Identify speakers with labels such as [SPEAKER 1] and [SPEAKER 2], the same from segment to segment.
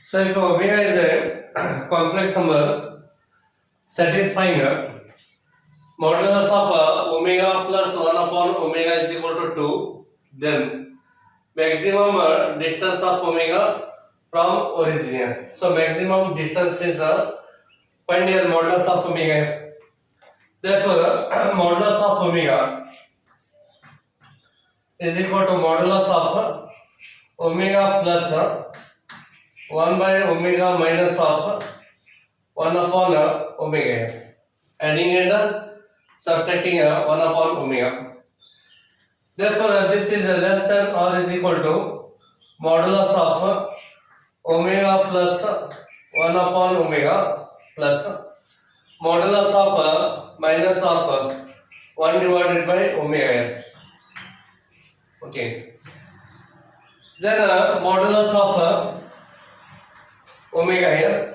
[SPEAKER 1] So if omega is a complex number satisfying modulus of omega plus 1 upon omega is equal to 2, then maximum distance of omega from origin. So maximum distance is find here modulus of omega. Therefore modulus of omega is equal to modulus of omega plus 1 by omega minus of 1 upon omega. Adding and subtracting 1 upon omega. Therefore, this is less than or is equal to modulus of omega plus 1 upon omega plus modulus of minus of 1 divided by omega. Okay. Then modulus of omega here.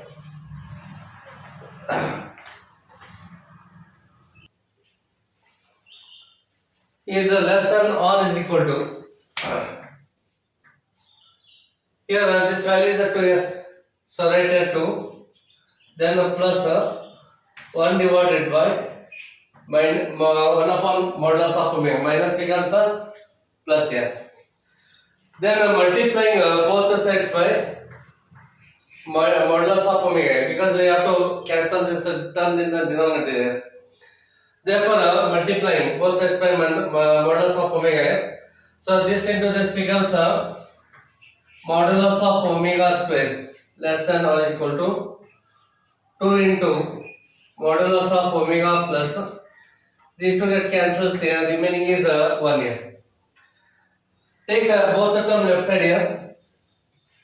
[SPEAKER 1] Is less than or is equal to here this value is 2 here, so write here 2, then plus 1 divided by 1 upon modulus of omega, minus becomes plus here, then multiplying both sides by modulus of omega, because we have to cancel this term in the denominator. Therefore, multiplying both sides by modulus of omega. So this into this becomes modulus of omega square less than or is equal to 2 into modulus of omega plus these two get cancels here. Remaining is 1 here. Take both the term left side here.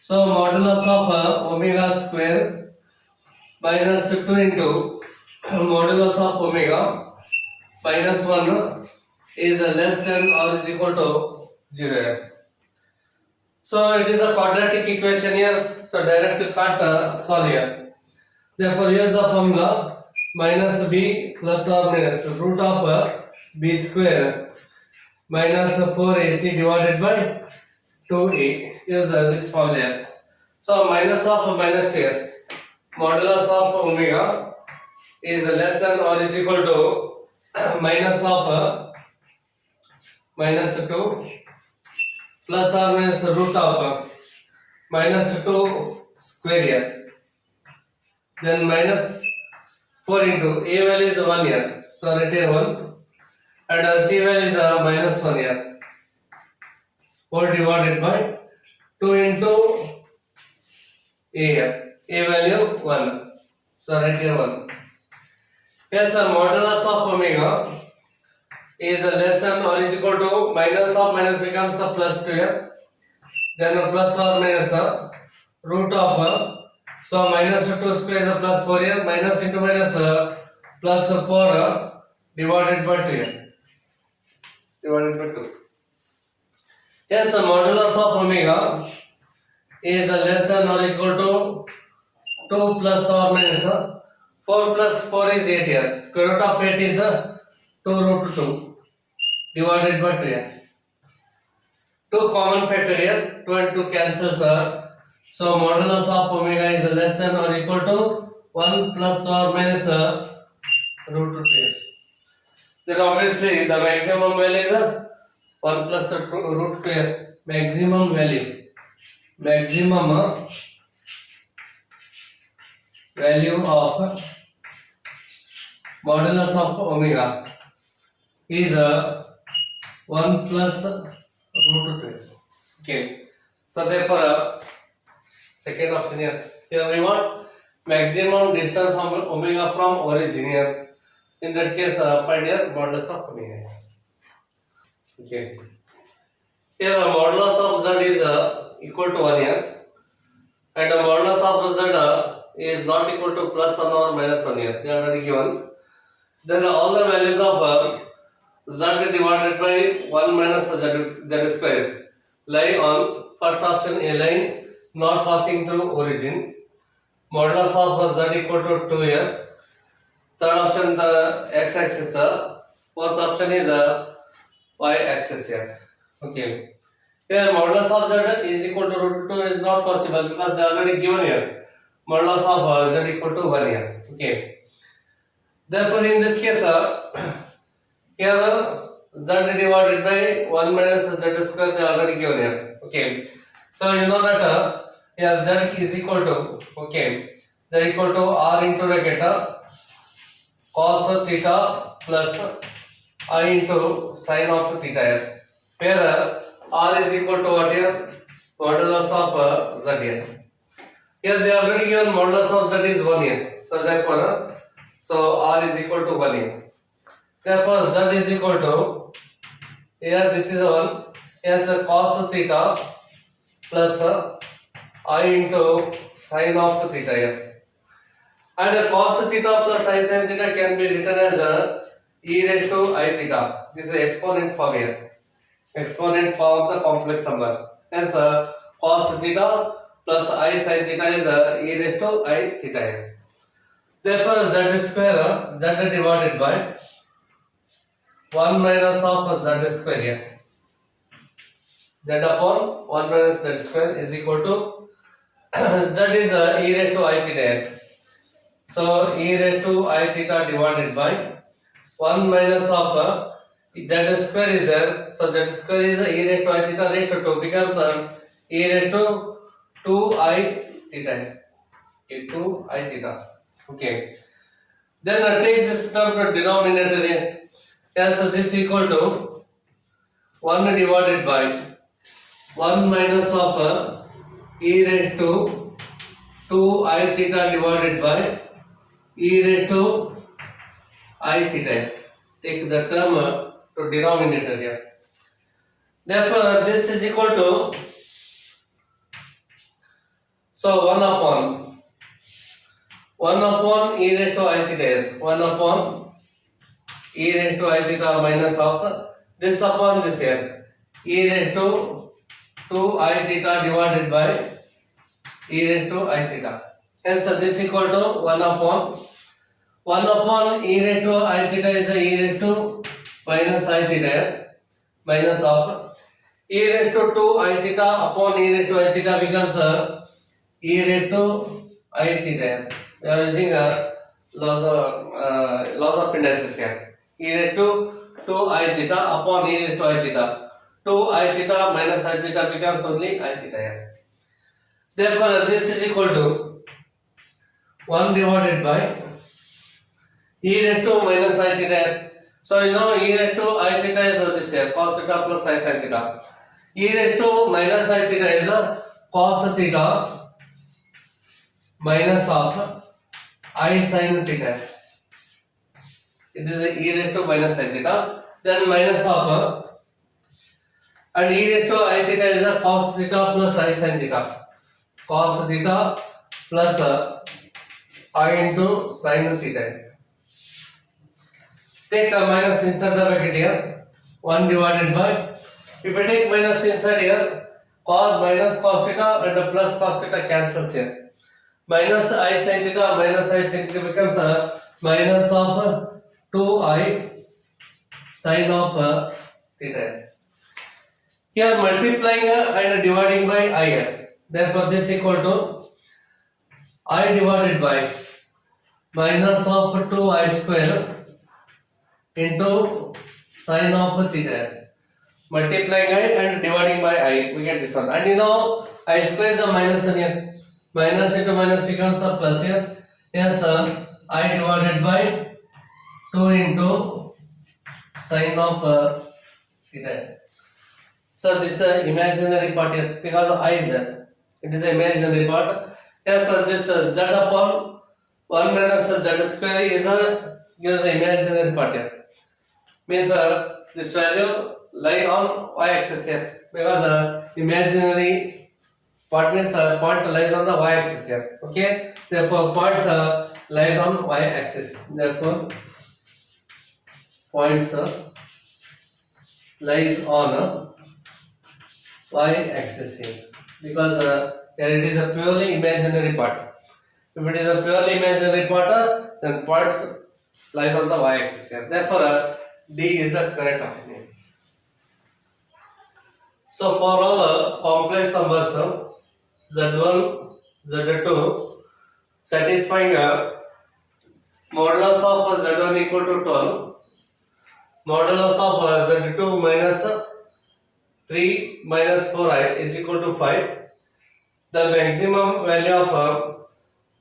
[SPEAKER 1] So modulus of omega square minus 2 into modulus of omega minus 1 is less than or is equal to 0. So it is a quadratic equation here. So direct you can't solve here. Therefore use the formula minus b plus or minus root of b square minus 4ac divided by 2a. Use this formula here. So minus of minus here. Modulus of omega is less than or is equal to minus of minus 2 plus or minus root of minus 2 square here, then minus 4 into a value is 1 here, so write here 1, and c value is minus 1 here, 4 divided by 2 into a here, a value 1, so write here 1. Yes, modulus of omega is less than or is equal to minus of minus becomes a plus 2 here, then a plus or minus root of so minus 2 square is a plus 4 here, minus into minus plus 4 divided by 2 here, divided by 2. Yes, modulus of omega is less than or equal to 2 plus or minus 4 plus 4 is 8 here. Square root of 8 is 2 root 2 divided by 2 here. 2 common factor here. 2 and 2 cancels. So modulus of omega is less than or equal to 1 plus or minus root 2 here. Then obviously the maximum value is 1 plus root 2 here. Maximum value. Maximum value of modulus of omega is 1 plus root 2. Okay. So therefore, second option here. Here we want maximum distance of omega from origin here. In that case, find here modulus of omega. Okay. Here modulus of z is equal to 1 here, and the modulus of z is not equal to plus 1 or minus 1 here. They are already given. Then all the values of z divided by 1 minus z square lie on first option a line not passing through origin. Modulus of z equal to 2 here. Third option the x axis. Fourth option is y axis here. Okay. Here modulus of z is equal to root 2 is not possible because they are already given here. Modulus of z equal to 1 here. Okay. Therefore, in this case, here z divided by 1 minus z square they are already given here. Okay. So you know that here z is equal to z equal to r into bracket cos theta plus I into sin of theta here. Where r is equal to what here? Modulus of z here. Here they are already given modulus of z is 1 here. So therefore, so r is equal to 1 here. Therefore, z is equal to, here this is 1, here cos theta plus I into sin of theta here. And cos theta plus I sin theta can be written as e raised to I theta. This is exponent form here. Exponent form of the complex number. Hence, cos theta plus I sin theta is e raised to I theta here. Therefore, z square z divided by 1 minus of z square here. Z upon 1 minus z square is equal to z is e raised to I theta here. So e raised to I theta divided by 1 minus of z square is there. So z square is e raised to I theta raised to 2 becomes e raised to 2I theta. Okay, 2I theta. Okay. Then take this term to denominator here. So this equal to 1 divided by 1 minus of e raised to 2I theta divided by e raised to I theta. Take the term to denominator here. Therefore, this is equal to, so 1 upon e raised to I theta is 1 upon e raised to I theta minus of this upon this here, e raised to 2I theta divided by e raised to I theta. Hence, this equal to 1 upon e raised to I theta is e raised to minus I theta minus of e raised to 2I theta upon e raised to I theta becomes e raised to I theta. We are using laws of indices here. E raised to 2I theta upon e raised to I theta. 2I theta minus I theta becomes only I theta here. Therefore, this is equal to 1 divided by e raised to minus I theta. So you know e raised to I theta is this here, cos theta plus I sin theta. E raised to minus I theta is cos theta minus of I sin theta. It is e raised to minus I theta. Then minus of and e raised to I theta is a cos theta plus I sin theta. Cos theta plus I into sin theta. Take a minus inside the bracket here. 1 divided by, if you take minus inside here, cos minus cos theta and plus cos theta cancels here. Minus I sin theta minus I sin theta becomes minus of 2I sin of theta. Here multiplying and dividing by I here. Therefore, this equal to I divided by minus of 2I square into sin of theta. Multiplying I and dividing by I, we get this one. And you know, I square is a minus one here. Minus into minus becomes a plus here. Yes, I divided by 2 into sin of theta. So this is imaginary part here because I is there. It is an imaginary part. Yes, this z upon 1 minus z square is gives the imaginary part here. Means this value lie on y-axis here because imaginary part means point lies on the y-axis here. Okay, therefore points lies on y-axis. Therefore points lies on y-axis here because here it is a purely imaginary part. If it is a purely imaginary part, then points lies on the y-axis here. Therefore, D is the correct option. So for all complex numbers, z1, z2 satisfying modulus of z1 equal to 12, modulus of z2 minus 3 minus 4i is equal to 5. The maximum value of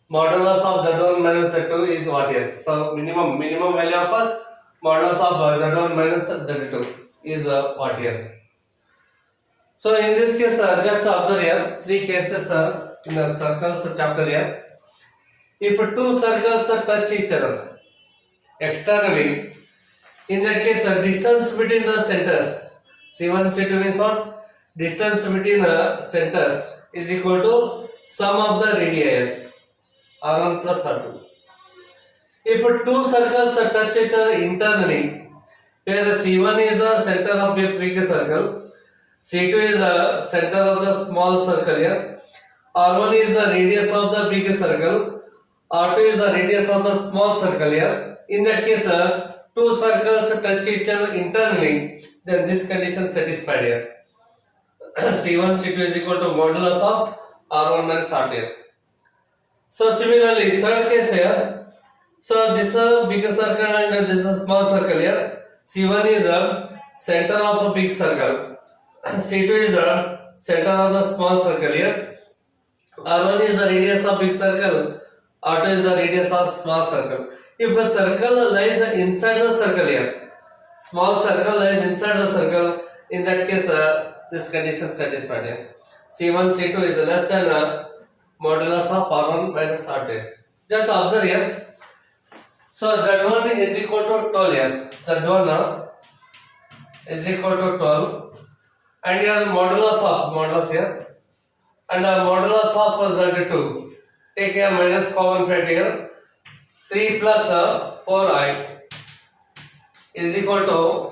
[SPEAKER 1] modulus of z1 minus z2 is what here? So minimum value of modulus of z1 minus z2 is what here? So in this case, just observe here 3 cases in the circles chapter here. If two circles touch each other externally, in that case, distance between the centers C1 C2 means what? Distance between the centers is equal to sum of the radii R1 plus R2. If two circles touch each other internally, where the C1 is the center of a big circle, C2 is the center of the small circle here, R1 is the radius of the big circle, R2 is the radius of the small circle here. In that case, two circles touch each other internally, then this condition satisfied here. C1 C2 is equal to modulus of R1 minus R2 here. So similarly, third case here. So this is a big circle and this is a small circle here. C1 is the center of a big circle. C2 is the center of the small circle here. R1 is the radius of big circle. R2 is the radius of small circle. If a circle lies inside the circle here, small circle lies inside the circle, in that case this condition satisfied here. C1 C2 is less than modulus of R1 minus R2. Just observe here. So Z1 is equal to 12 here. Z1 is equal to 12 and here modulus here and modulus of Z2. Take here minus common factor here. 3 plus 4i is equal to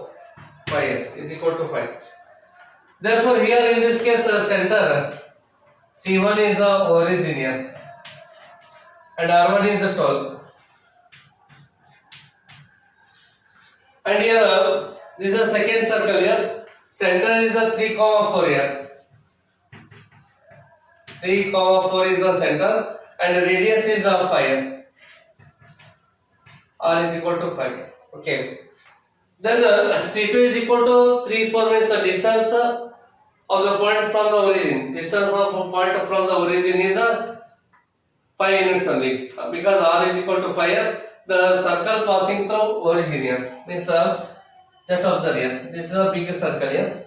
[SPEAKER 1] 5. Therefore, here in this case, center C1 is the origin here, and R1 is the 12. And here, this is a second circle here. Center is the 3, 4 here. 3, 4 is the center, and the radius is 5 here. R is equal to 5. Okay. Then C2 is equal to 3, 4 means the distance of the point from the origin. Distance of a point from the origin is 5 units only. Because R is equal to 5 here, the circle passing through origin here means just observe here. This is a big circle here.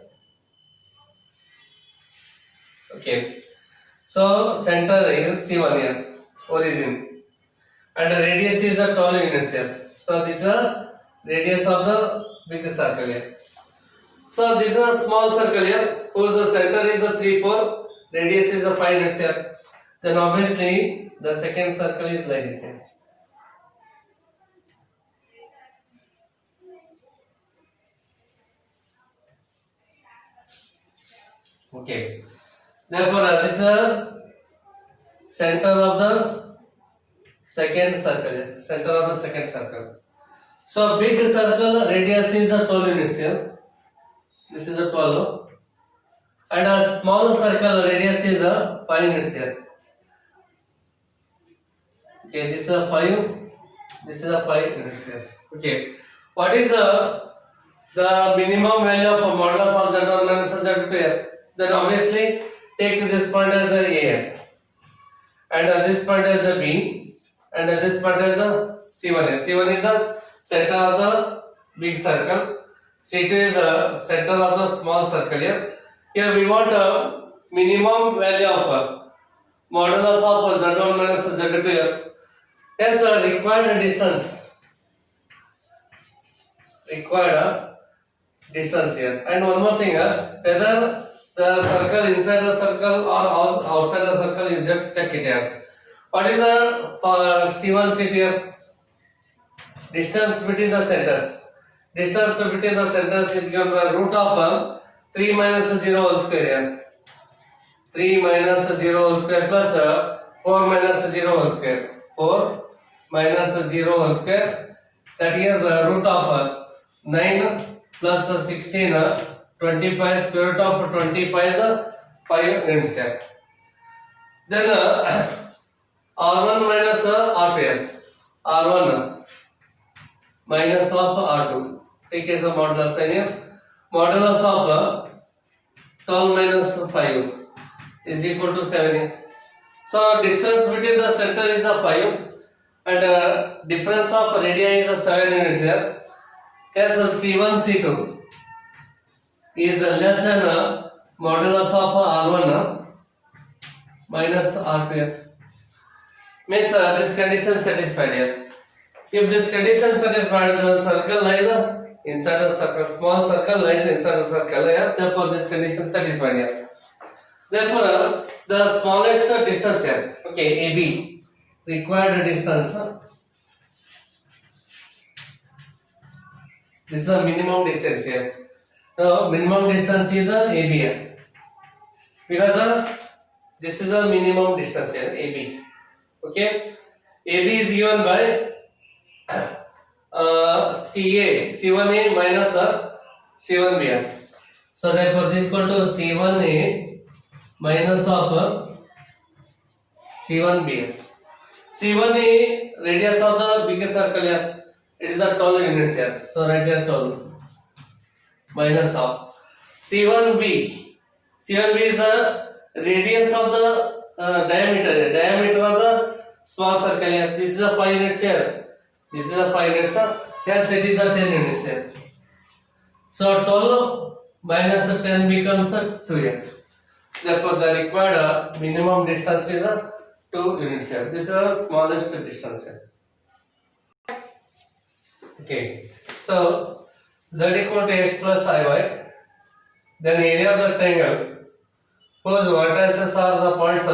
[SPEAKER 1] Okay. So center is C1 here, origin. And the radius is 12 units here. So this is the radius of the big circle here. So this is a small circle here, whose center is 3, 4, radius is 5 units here. Then obviously the second circle is like this here. Okay. Therefore, this is the center of the second circle. Center of the second circle. So big circle radius is 12 units here. This is a 12, and a small circle radius is 5 units here. Okay, this is a 5. This is a 5 units here. Okay, what is the minimum value of modulus of Z1 minus Z2 here? Then obviously take this point as a here, and this point as a B, and this point as a C1 here. C1 is the center of the big circle. C2 is the center of the small circle here. Here we want a minimum value of modulus of Z1 minus Z2 here. Hence required distance here. And one more thing, whether the circle inside the circle or outside the circle, you just check it here. What is the for C1 C2 here? Distance between the centers. Distance between the centers is given by root of 3 minus 0 whole square here. 3 minus 0 whole square plus 4 minus 0 whole square. 4 minus 0 whole square. That is root of 9 plus 16 25 square root of 25 is 5 units here. Then R1 minus R2 here. R1 minus of R2. Take it as a modulus sign here. Modulus of 12 minus 5 is equal to 7 here. So distance between the center is a 5 and difference of radii is a 7 units here. Hence C1 C2 is less than modulus of R1 minus R2 here. Means this condition satisfied here. If this condition satisfied, the circle lies inside the circle. Small circle lies inside the circle here. Therefore, this condition satisfied here. Therefore, the smallest distance here, okay, AB, required distance. This is the minimum distance here. So, minimum distance is AB here. Because this is the minimum distance here, AB. Okay, AB is given by CA, C1A minus C1B here. So, therefore, this is equal to C1A minus of C1B. C1A radius of the biggest circle here. It is a 12 units here. So right here 12 minus of C1B. C1B is the radius of the diameter. Diameter of the small circle here. This is a 5 units here. This is a 5 units. Hence it is a 10 units here. So 12 minus 10 becomes 2 here. Therefore, the required minimum distance is 2 units here. This is the smallest distance here. Okay. So, z equal to x plus iy. Then area of the triangle whose vertices are the points z,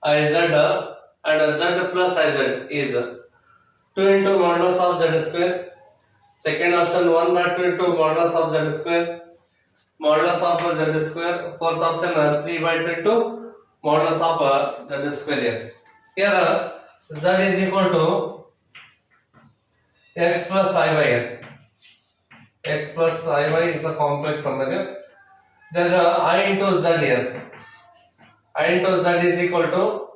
[SPEAKER 1] iz and z plus iz is 2 into modulus of z square. Second option 1 by 2 into modulus of z square. Modulus of z square. Fourth option 3 by 2 into modulus of z square here. Here z is equal to x plus iy here. X plus iy is the complex number here. Then the I into z here. I into z is equal to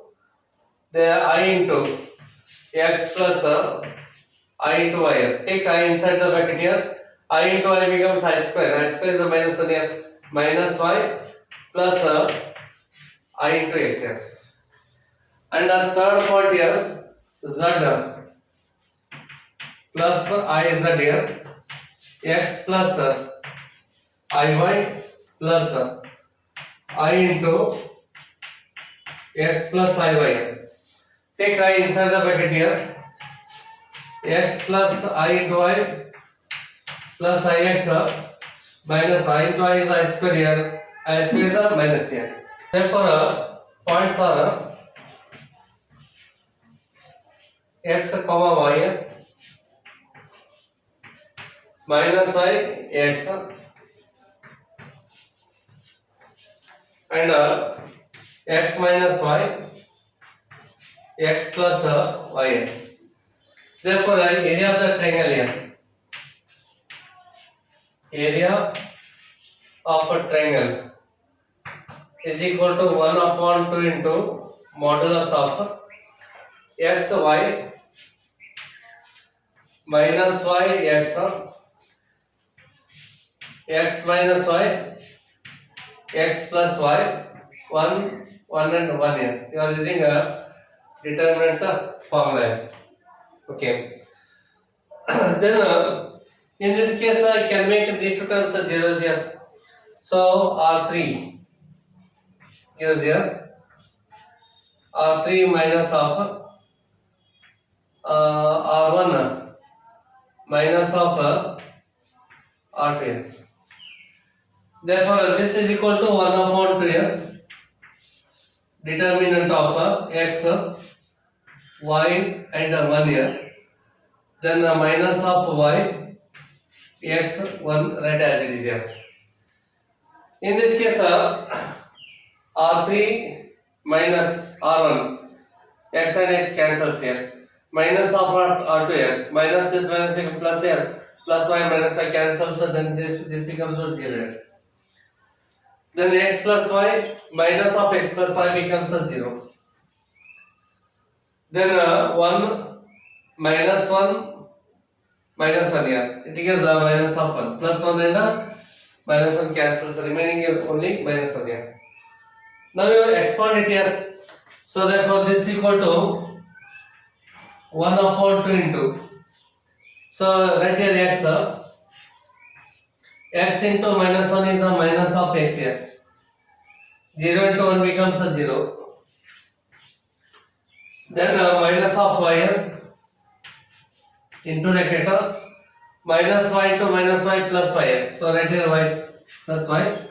[SPEAKER 1] the I into x plus I into y here. Take I inside the bracket here. I into I becomes I square. I square is the minus 1 here. Minus y plus I into x here. And the third part here z plus I z here. X plus iy plus I into x plus iy here. Take I inside the bracket here. X plus I into I plus ix minus I into I is I square here. I square is a minus here. Therefore, points are x comma y here. Minus y x and x minus y x plus y. Therefore, area of the triangle here, area of a triangle is equal to 1 upon 2 into modulus of x y minus y x x minus y x plus y 1 and 1 here. You are using a determinant formula. Okay. Then in this case I can make these two terms as zeros here. So R3 gives here R3 minus of R1 minus of R2 here. Therefore, this is equal to 1 upon 2 here. Determinant of x, y and 1 here. Then minus of y, x, 1 right as it is here. In this case, R3 minus R1, x and x cancels here. Minus of R2 here. Minus this minus become plus here. plus y minus y cancels, so then this becomes a 0. Then x plus y minus of x plus y becomes a 0. Then 1 minus 1 minus 1 here. It gives a minus of 1. Plus 1 and minus 1 cancels. Remaining is only minus 1 here. Now you expand it here. So therefore this is equal to 1 upon 2 into. So write here x. X into minus 1 is a minus of x here. 0 into 1 becomes a 0. Then minus of y here into bracket minus y into minus y plus y here. So write here y plus y.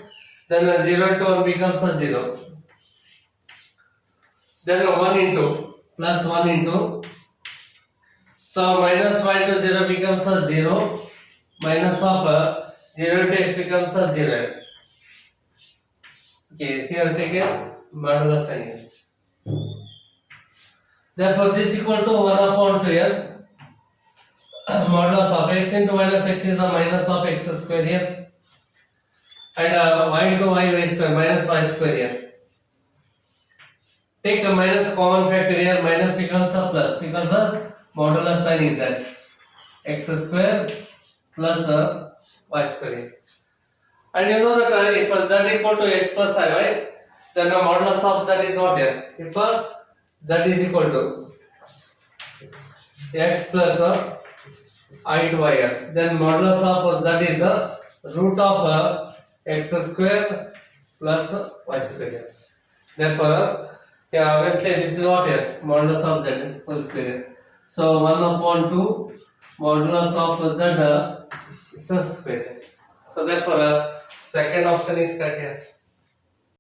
[SPEAKER 1] Then 0 into 1 becomes a 0. Then 1 into plus 1 into. So minus y into 0 becomes a 0. Minus of 0 into x becomes a 0. Okay, here take a modulus sign here. Therefore, this is equal to 1 upon 2 here. Modulus of x into minus x is a minus of x square here. And y into y square minus y square here. Take a minus common factor here, minus becomes a plus because the modulus sign is that x square plus y square here. And you know that if z equal to x plus iy, then the modulus of z is what here? If z is equal to x plus I to y here, then modulus of z is root of x square plus y square here. Therefore, yeah, obviously this is what here? Modulus of z whole square here. So 1 upon 2 modulus of z is a square here. So therefore, second option is correct here.